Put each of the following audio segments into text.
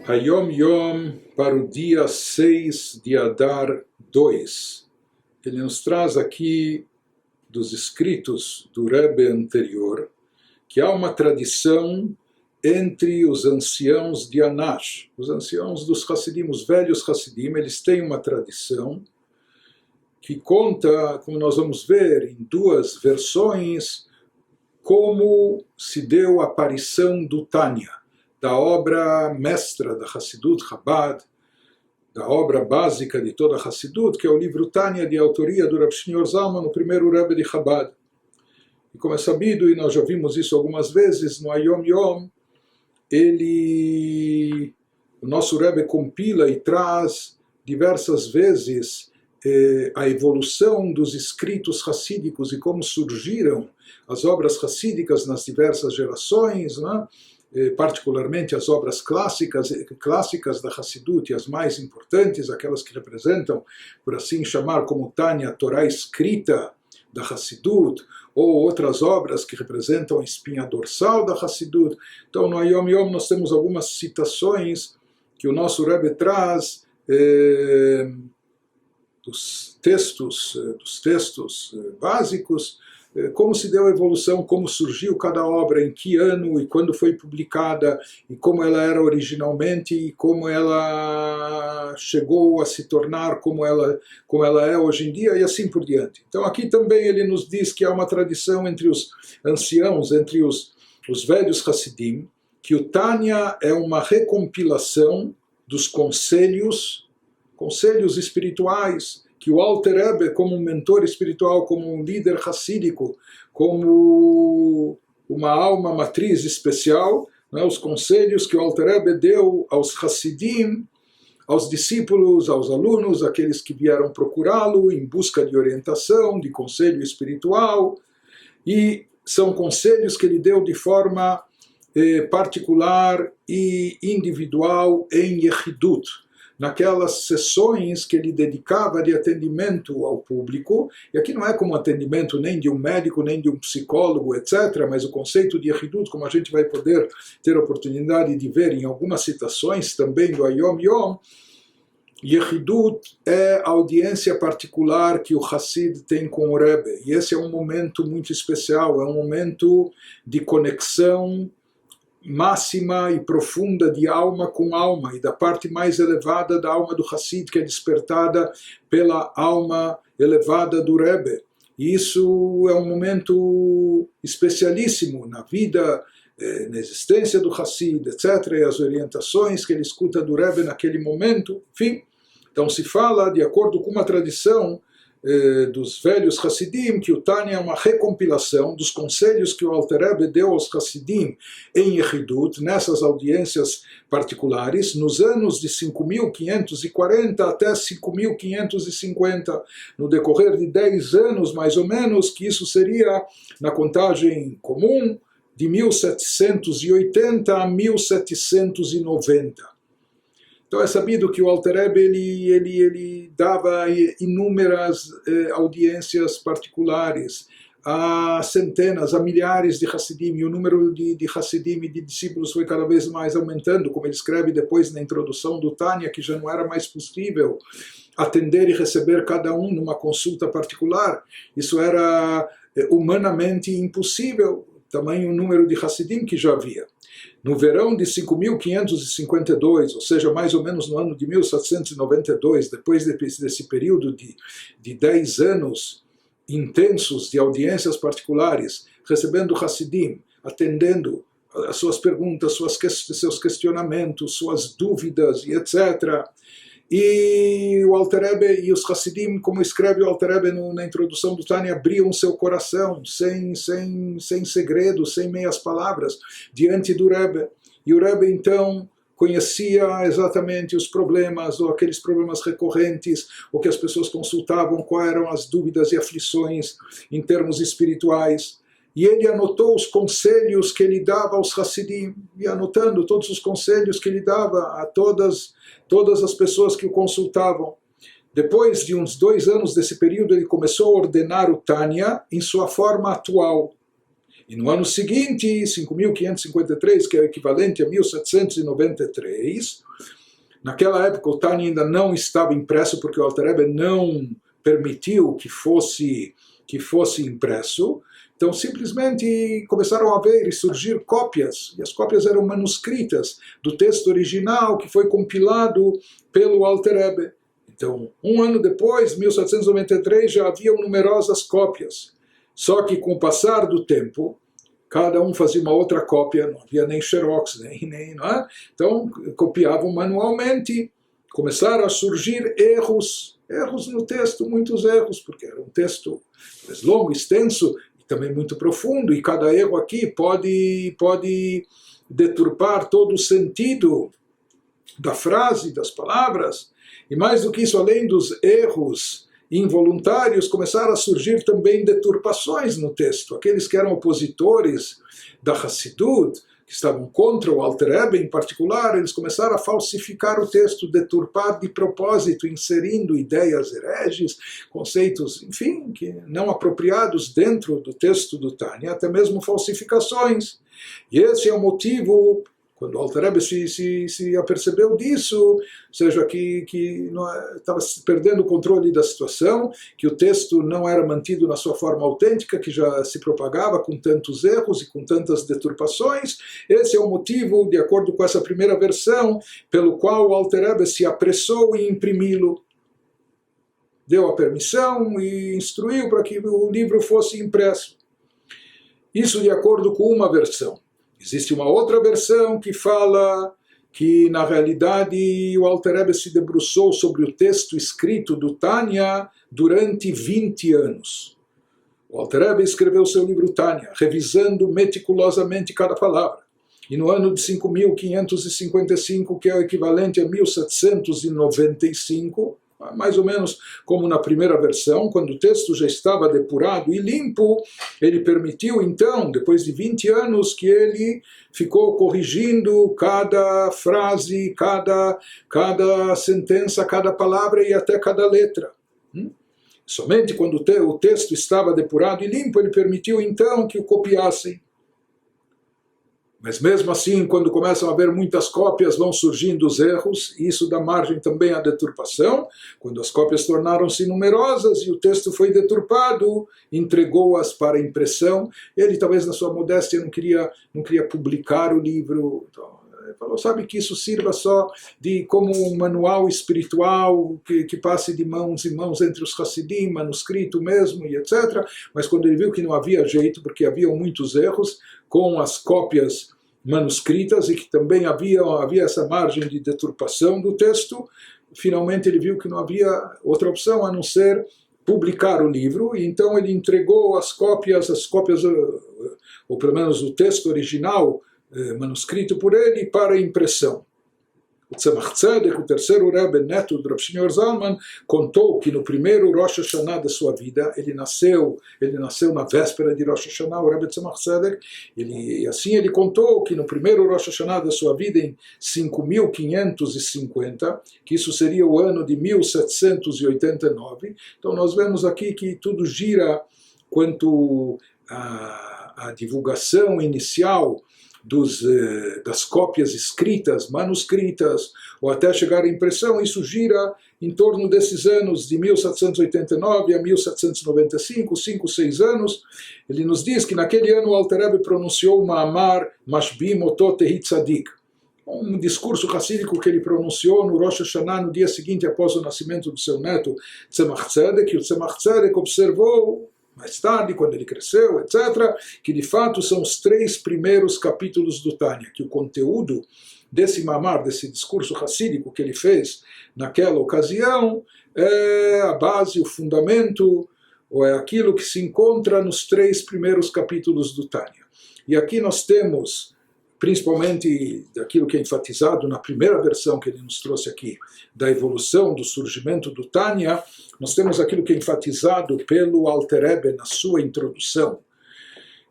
Hayom Yom para o dia 6 de Adar 2. Ele nos traz aqui dos escritos do Rebbe anterior que há uma tradição entre os anciãos de Anash, os anciãos dos Hassidim, os velhos Hassidim, eles têm uma tradição que conta, como nós vamos ver em duas versões, como se deu a aparição do Tânia, da obra mestra da Hassidut Chabad, da obra básica de toda a Hassidut, que é o livro Tânia, de autoria do Rav Shneur Zalman, o primeiro Rebbe de Chabad. E como é sabido, e nós já vimos isso algumas vezes, no Hayom Yom, o nosso Rebbe compila e traz diversas vezes a evolução dos escritos hassídicos e como surgiram as obras hassídicas nas diversas gerações, né? Particularmente as obras clássicas da Hassidut, e as mais importantes, aquelas que representam, por assim chamar, como Tânia, a Torá escrita da Hassidut, ou outras obras que representam a espinha dorsal da Hassidut. Então, no Hayom Yom, nós temos algumas citações que o nosso Rebbe traz dos textos básicos, como se deu a evolução, como surgiu cada obra, em que ano e quando foi publicada, e como ela era originalmente, e como ela chegou a se tornar como ela é hoje em dia, e assim por diante. Então aqui também ele nos diz que há uma tradição entre os anciãos, entre os velhos Hassidim, que o Tânia é uma recompilação dos conselhos espirituais, que o Alter Rebbe, como um mentor espiritual, como um líder hassídico, como uma alma matriz especial, né, os conselhos que o Alter Rebbe deu aos Hassidim, aos discípulos, aos alunos, aqueles que vieram procurá-lo em busca de orientação, de conselho espiritual, e são conselhos que ele deu de forma particular e individual em Yechidut, naquelas sessões que ele dedicava de atendimento ao público, e aqui não é como atendimento nem de um médico, nem de um psicólogo, etc., mas o conceito de Yechidut, como a gente vai poder ter a oportunidade de ver em algumas citações também do Hayom Yom, Yechidut é a audiência particular que o Hassid tem com o Rebbe, e esse é um momento muito especial, é um momento de conexão máxima e profunda de alma com alma, e da parte mais elevada da alma do Hassid, que é despertada pela alma elevada do Rebbe. E isso é um momento especialíssimo na vida, na existência do Hassid, etc., e as orientações que ele escuta do Rebbe naquele momento, enfim. Então se fala, de acordo com uma tradição dos velhos Hassidim, que o Tânia é uma recompilação dos conselhos que o Alter Rebbe deu aos Hassidim em Yechidut, nessas audiências particulares, nos anos de 5.540 até 5.550, no decorrer de 10 anos mais ou menos, que isso seria, na contagem comum, de 1780 a 1790. Então é sabido que o Alter Rebbe ele dava inúmeras audiências particulares a centenas, a milhares de Hassidim, e o número de Hassidim e de discípulos foi cada vez mais aumentando, como ele escreve depois na introdução do Tânia, que já não era mais possível atender e receber cada um numa consulta particular. Isso era humanamente impossível, tamanho número de Hassidim que já havia. No verão de 5.552, ou seja, mais ou menos no ano de 1792, depois desse período de 10 anos intensos de audiências particulares, recebendo Hassidim, atendendo as suas perguntas, seus questionamentos, suas dúvidas e etc., e o Alter Rebbe e os Hassidim, como escreve o Alter Rebbe na introdução do Tânia, abriam seu coração, sem segredos, sem meias palavras, diante do Rebbe. E o Rebbe, então, conhecia exatamente os problemas, ou aqueles problemas recorrentes, ou que as pessoas consultavam, quais eram as dúvidas e aflições em termos espirituais. E ele anotou os conselhos que ele dava aos Hassidim, e anotando todos os conselhos que ele dava a todas as pessoas que o consultavam. Depois de uns 2 anos desse período, ele começou a ordenar o Tânia em sua forma atual. E no ano seguinte, 5.553, que é o equivalente a 1793, naquela época o Tânia ainda não estava impresso, porque o Alter Rebbe não permitiu que fosse impresso. Então simplesmente começaram a ver e surgir cópias, e as cópias eram manuscritas do texto original que foi compilado pelo Alter Rebbe. Então, um ano depois, 1793, já haviam numerosas cópias. Só que com o passar do tempo, cada um fazia uma outra cópia, não havia nem xerox, não é? Então copiavam manualmente, começaram a surgir erros no texto, muitos erros, porque era um texto longo, extenso, também muito profundo, e cada erro aqui pode deturpar todo o sentido da frase, das palavras. E mais do que isso, além dos erros involuntários, começaram a surgir também deturpações no texto. Aqueles que eram opositores da Hassidut, que estavam contra o Alter Rebbe em particular, eles começaram a falsificar o texto, deturpar de propósito, inserindo ideias hereges, conceitos, enfim, que não apropriados dentro do texto do Tânia, até mesmo falsificações. E esse é o motivo, quando o Alter Rebbe se apercebeu disso, ou seja, que estava perdendo o controle da situação, que o texto não era mantido na sua forma autêntica, que já se propagava com tantos erros e com tantas deturpações. Esse é o motivo, de acordo com essa primeira versão, pelo qual o Alter Rebbe se apressou em imprimi-lo. Deu a permissão e instruiu para que o livro fosse impresso. Isso de acordo com uma versão. Existe uma outra versão que fala que, na realidade, o Alter Rebbe se debruçou sobre o texto escrito do Tânia durante 20 anos. O Alter Rebbe escreveu seu livro Tânia, revisando meticulosamente cada palavra. E no ano de 5.555, que é o equivalente a 1795, mais ou menos como na primeira versão, quando o texto já estava depurado e limpo, ele permitiu então, depois de 20 anos, que ele ficou corrigindo cada frase, cada sentença, cada palavra e até cada letra. Somente quando o texto estava depurado e limpo, ele permitiu então que o copiassem. Mas mesmo assim, quando começam a haver muitas cópias, vão surgindo os erros, e isso dá margem também à deturpação. Quando as cópias tornaram-se numerosas e o texto foi deturpado, entregou-as para impressão. Ele, talvez na sua modéstia, não queria publicar o livro. Então, ele falou, sabe, que isso sirva só como um manual espiritual que passe de mãos em mãos entre os Hassidim, manuscrito mesmo, e etc. Mas quando ele viu que não havia jeito, porque haviam muitos erros com as cópias manuscritas e que também havia essa margem de deturpação do texto, finalmente ele viu que não havia outra opção a não ser publicar o livro, e então ele entregou as cópias, ou pelo menos o texto original, manuscrito por ele, para impressão. O Tzemach Tzedek, o terceiro Rebbe neto do Rav Shneur Zalman, contou que no primeiro Rosh Hashanah da sua vida, ele nasceu na véspera de Rosh Hashanah, o Rebbe Tzemach Tzedek, e assim ele contou que no primeiro Rosh Hashanah da sua vida, em 5.550, que isso seria o ano de 1789, então nós vemos aqui que tudo gira quanto à divulgação inicial das cópias escritas, manuscritas, ou até chegar à impressão. Isso gira em torno desses anos de 1789 a 1795, 5, 6 anos. Ele nos diz que naquele ano o Alter Rebbe pronunciou o Ma'amar Mashbim Otot Tehi Tzadik, um discurso racídico que ele pronunciou no Rosh Hashanah, no dia seguinte após o nascimento do seu neto Tzemach Tzedek, e o Tzemach Tzedek observou mais tarde, quando ele cresceu, etc., que de fato são os 3 primeiros capítulos do Tânia, que o conteúdo desse mamar, desse discurso racídico que ele fez naquela ocasião, é a base, o fundamento, ou é aquilo que se encontra nos 3 primeiros capítulos do Tânia. E aqui nós temos, principalmente daquilo que é enfatizado na primeira versão que ele nos trouxe aqui, da evolução, do surgimento do Tânia, nós temos aquilo que é enfatizado pelo Alter Rebbe na sua introdução,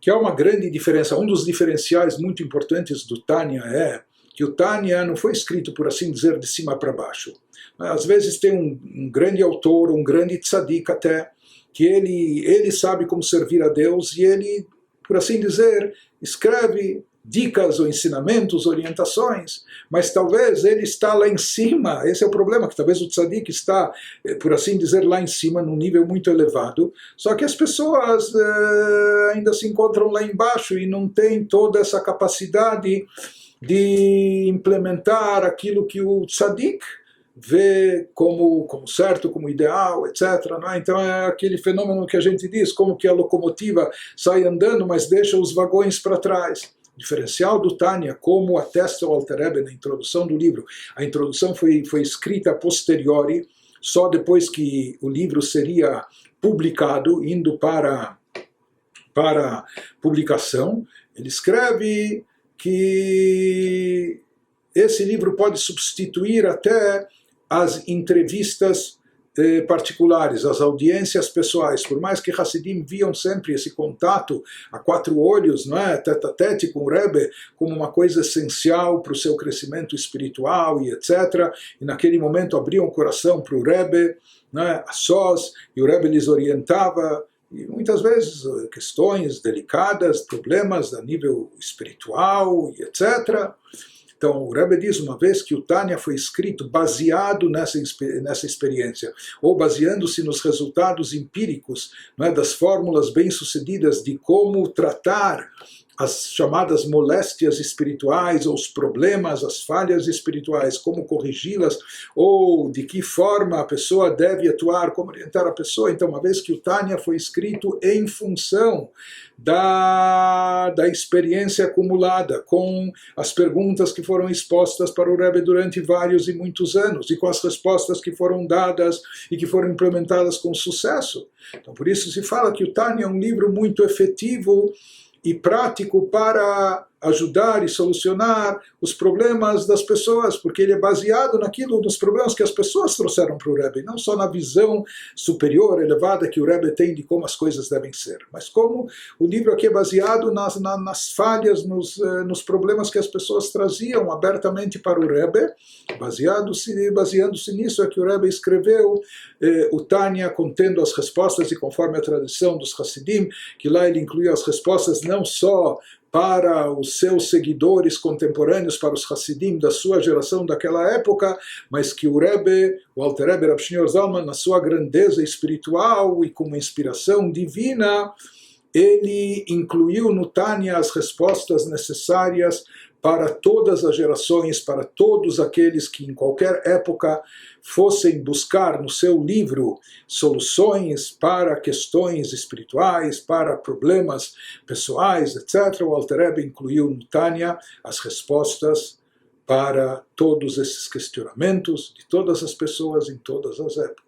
que há uma grande diferença. Um dos diferenciais muito importantes do Tânia é que o Tânia não foi escrito, por assim dizer, de cima para baixo. Às vezes tem um grande autor, um grande tzadik até, que ele sabe como servir a Deus e ele por assim dizer, escreve dicas ou ensinamentos, orientações, mas talvez ele está lá em cima, esse é o problema, que talvez o tzadik está, por assim dizer, lá em cima, num nível muito elevado, só que as pessoas ainda se encontram lá embaixo e não têm toda essa capacidade de implementar aquilo que o tzadik vê como certo, como ideal, etc. Não é? Então é aquele fenômeno que a gente diz, como que a locomotiva sai andando, mas deixa os vagões para trás. O diferencial do Tânia, como atesta o Alter Rebbe na introdução do livro, a introdução foi escrita a posteriori, só depois que o livro seria publicado, indo para publicação, ele escreve que esse livro pode substituir até as entrevistas particulares, as audiências pessoais, por mais que Hassidim viam sempre esse contato a quatro olhos, não é, tete a tete com o Rebbe, como uma coisa essencial para o seu crescimento espiritual e etc. E naquele momento abriam o coração para o Rebbe, não é, a sós, e o Rebbe lhes orientava, e muitas vezes questões delicadas, problemas a nível espiritual e etc. Então, o Rebbe diz uma vez que o Tânia foi escrito baseado nessa experiência, ou baseando-se nos resultados empíricos, não é, das fórmulas bem-sucedidas de como tratar as chamadas moléstias espirituais, ou os problemas, as falhas espirituais, como corrigi-las, ou de que forma a pessoa deve atuar, como orientar a pessoa. Então, uma vez que o Tânia foi escrito em função da experiência acumulada, com as perguntas que foram expostas para o Rebbe durante vários e muitos anos, e com as respostas que foram dadas e que foram implementadas com sucesso. Então, por isso se fala que o Tânia é um livro muito efetivo e prático para ajudar e solucionar os problemas das pessoas, porque ele é baseado nos problemas que as pessoas trouxeram para o Rebbe, não só na visão superior, elevada que o Rebbe tem de como as coisas devem ser, mas como o livro aqui é baseado nas falhas, nos problemas que as pessoas traziam abertamente para o Rebbe, baseando-se nisso é que o Rebbe escreveu o Tânia, contendo as respostas, e conforme a tradição dos Hassidim, que lá ele incluiu as respostas não só para os seus seguidores contemporâneos, para os Hassidim da sua geração daquela época, mas que o Rebbe, o Alter Rebbe Rav Shneur Zalman, na sua grandeza espiritual e com uma inspiração divina, ele incluiu no Tânia as respostas necessárias para todas as gerações, para todos aqueles que em qualquer época fossem buscar no seu livro soluções para questões espirituais, para problemas pessoais, etc. O Alter Rebbe incluiu no Tânia as respostas para todos esses questionamentos de todas as pessoas em todas as épocas.